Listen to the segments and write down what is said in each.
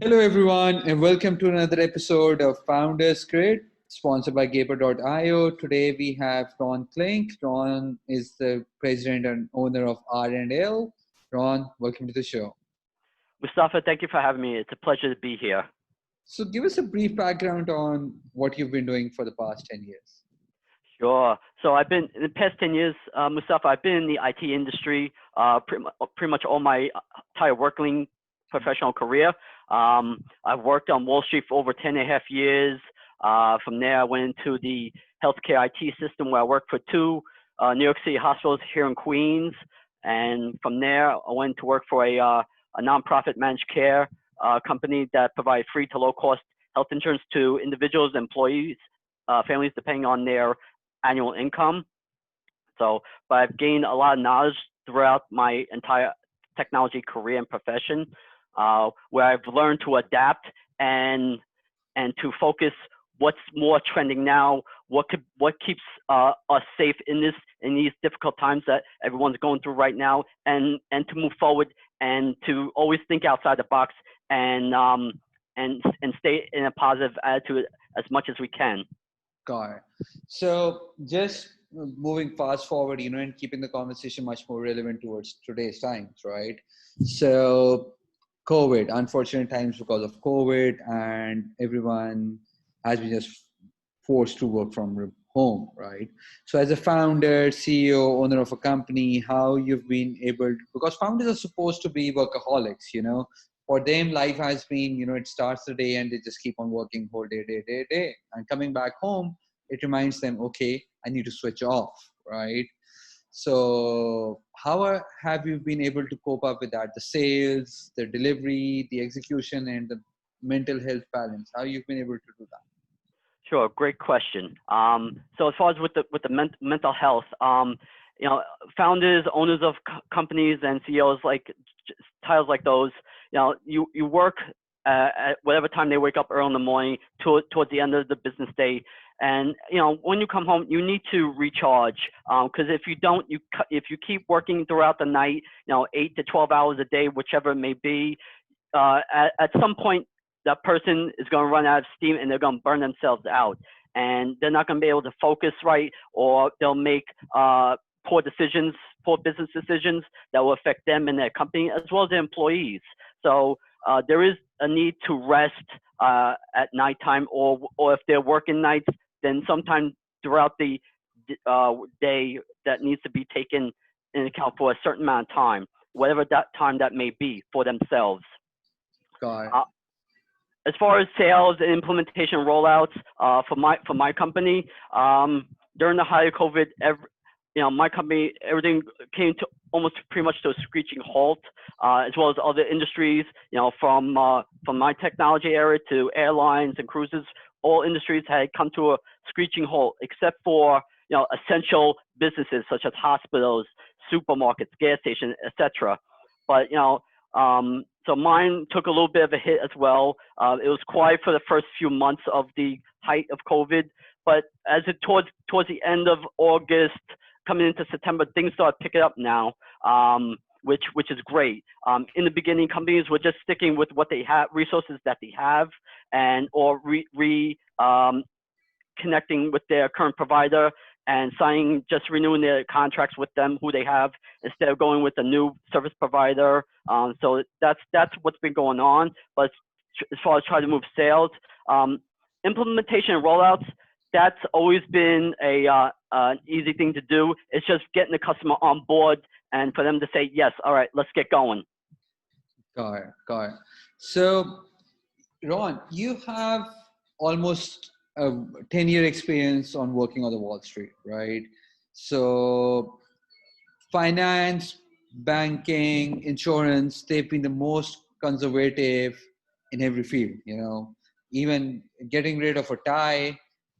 Hello, everyone, and welcome to another episode of Founders Grid, sponsored by Gaper.io. Today we have Ron Klink. Ron is the president and owner of R&L. Ron, welcome to the show. Mustafa, thank you for having me. It's a pleasure to be here. So, give us a brief background on what you've been doing for the past 10 years. Sure. So I've been, in the past 10 years, Mustafa, I've been in the IT industry pretty much all my entire working professional career. I've worked on Wall Street for over 10 and a half years. From there, I went into the healthcare IT system where I worked for two New York City hospitals here in Queens. And from there, I went to work for a nonprofit managed care company that provides free to low cost health insurance to individuals, employees, families, depending on their annual income. So, but I've gained a lot of knowledge throughout my entire technology career and profession, where I've learned to adapt and to focus what's more trending now, what keeps us safe in these difficult times that everyone's going through right now, and to move forward and to always think outside the box and stay in a positive attitude as much as we can. Got it. So, just moving fast forward, and keeping the conversation much more relevant towards today's times, right? So, COVID, unfortunate times because of COVID, and everyone has been just forced to work from home, right? So as a founder, CEO, owner of a company, how you've been able to, because founders are supposed to be workaholics, for them, life has been, it starts the day and they just keep on working whole day. And coming back home, it reminds them, okay, I need to switch off, right? So how have you been able to cope up with that? The sales, the delivery, the execution, and the mental health balance. How you've been able to do that? Sure, great question. So as far as with the mental health, founders, owners of companies, and CEOs titles like those, you work at whatever time they wake up early in the morning towards the end of the business day. And when you come home, you need to recharge, because if you don't, if you keep working throughout the night, 8 to 12 hours a day, whichever it may be, at some point that person is going to run out of steam and they're going to burn themselves out, and they're not going to be able to focus right, or they'll make poor business decisions that will affect them and their company as well as their employees. So there is a need to rest at nighttime, or if they're working nights, then sometime throughout the day that needs to be taken in account for a certain amount of time, whatever that time that may be for themselves. Got it. As far as sales and implementation rollouts for my company, during the height of COVID, my company, everything came to almost pretty much to a screeching halt, as well as other industries, from my technology area to airlines and cruises. All industries had come to a screeching halt, except for essential businesses such as hospitals, supermarkets, gas stations, etc. But so mine took a little bit of a hit as well. It was quiet for the first few months of the height of COVID, but as it towards the end of August, coming into September, things started picking up now, which is great. In the beginning, companies were just sticking with what they have, resources that they have, or connecting with their current provider and renewing their contracts with them, who they have, instead of going with a new service provider. So that's what's been going on. But as far as trying to move sales, implementation and rollouts, that's always been an easy thing to do. It's just getting the customer on board and for them to say, yes, all right, let's get going. Got it. So, Ron, you have almost a 10-year experience on working on the Wall Street, right? So finance, banking, insurance, they've been the most conservative in every field, even getting rid of a tie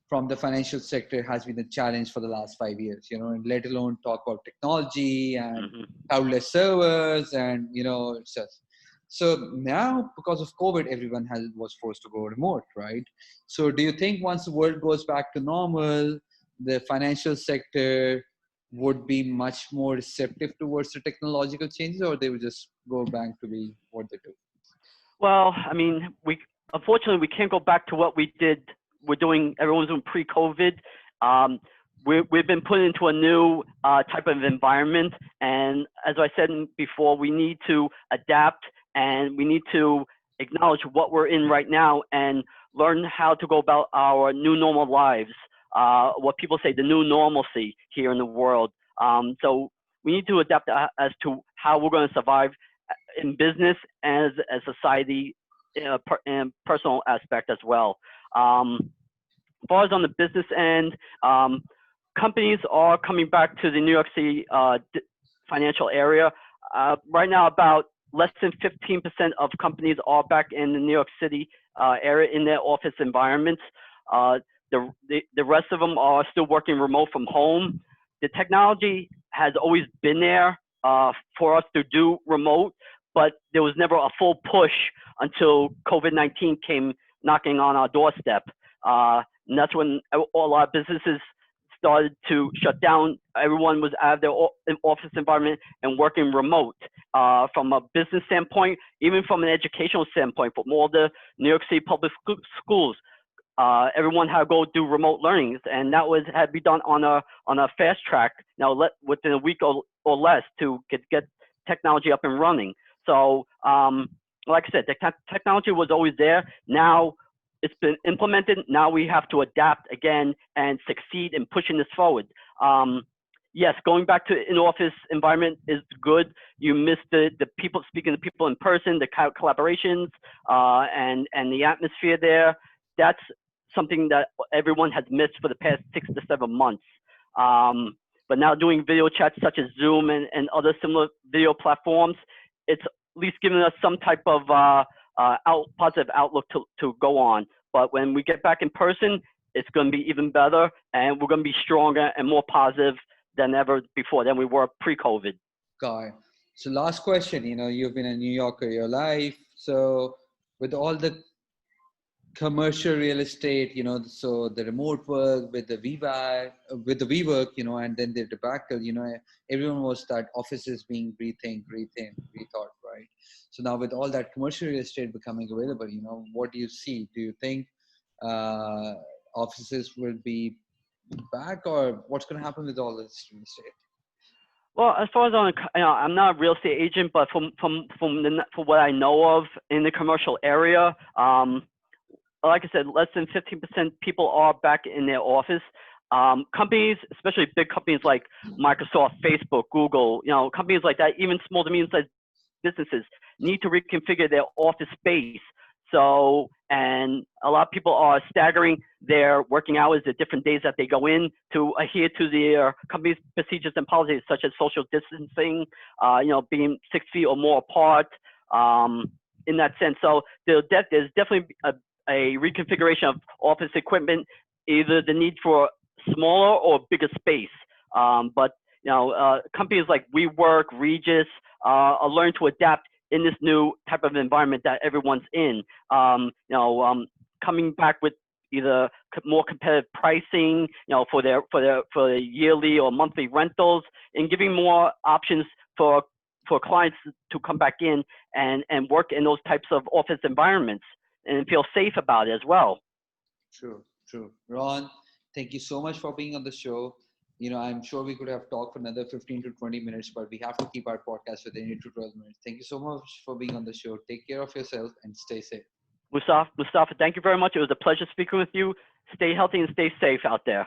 from the financial sector has been a challenge for the last 5 years, and let alone talk about technology and cloudless servers and, it's just. So now, because of COVID, everyone was forced to go remote, right? So do you think once the world goes back to normal, the financial sector would be much more receptive towards the technological changes, or they would just go back to be what they do? Well, I mean, we unfortunately we can't go back to what we did. Everyone's doing pre-COVID. Um, we've been put into a new type of environment, and as I said before, we need to adapt and we need to acknowledge what we're in right now and learn how to go about our new normal lives. What people say, the new normalcy here in the world. So we need to adapt as to how we're going to survive in business as a society, and personal aspect as well. As far as on the business end, companies are coming back to the New York City financial area. Right now, about less than 15% of companies are back in the New York City area in their office environments. The rest of them are still working remote from home. The technology has always been there for us to do remote, but there was never a full push until COVID-19 came knocking on our doorstep. And that's when a lot of businesses started to shut down. Everyone was out of their office environment and working remote. From a business standpoint, even from an educational standpoint, from all the New York City public schools, everyone had to go do remote learnings, and that had to be done on a fast track. Now, within a week or less to get technology up and running. So, like I said, the technology was always there. Now it's been implemented. Now we have to adapt again and succeed in pushing this forward. Yes, going back to in-office environment is good. You miss the people, speaking to people in person, the collaborations, and the atmosphere there. That's something that everyone has missed for the past 6 to 7 months. But now doing video chats such as Zoom and other similar video platforms, it's at least giving us some type of positive outlook to go on. But when we get back in person, it's going to be even better, and we're going to be stronger and more positive than ever before than we were pre-COVID. Guy. So last question, you've been a New Yorker your life. So with all the commercial real estate, so the remote work with the WeWork, and then the debacle, everyone was that offices being rethought, right? So now with all that commercial real estate becoming available, what do you see? Do you think offices will be back, or what's going to happen with all this real estate? Well, as far as I'm not a real estate agent, but from what I know of in the commercial area, like I said, less than 15% people are back in their office. Companies, especially big companies like Microsoft, Facebook, Google, companies like that, even small to medium-sized businesses need to reconfigure their office space. So, and a lot of people are staggering their working hours, the different days that they go in to adhere to their company's procedures and policies, such as social distancing, being 6 feet or more apart, in that sense. So there's definitely a reconfiguration of office equipment, either the need for smaller or bigger space. But companies like WeWork, Regis are learning to adapt in this new type of environment that everyone's in. Coming back with either more competitive pricing, for their yearly or monthly rentals, and giving more options for clients to come back in and work in those types of office environments and feel safe about it as well. True. Ron, thank you so much for being on the show. I'm sure we could have talked for another 15 to 20 minutes, but we have to keep our podcast within 8 to 12 minutes. Thank you so much for being on the show. Take care of yourself and stay safe. Mustafa, thank you very much. It was a pleasure speaking with you. Stay healthy and stay safe out there.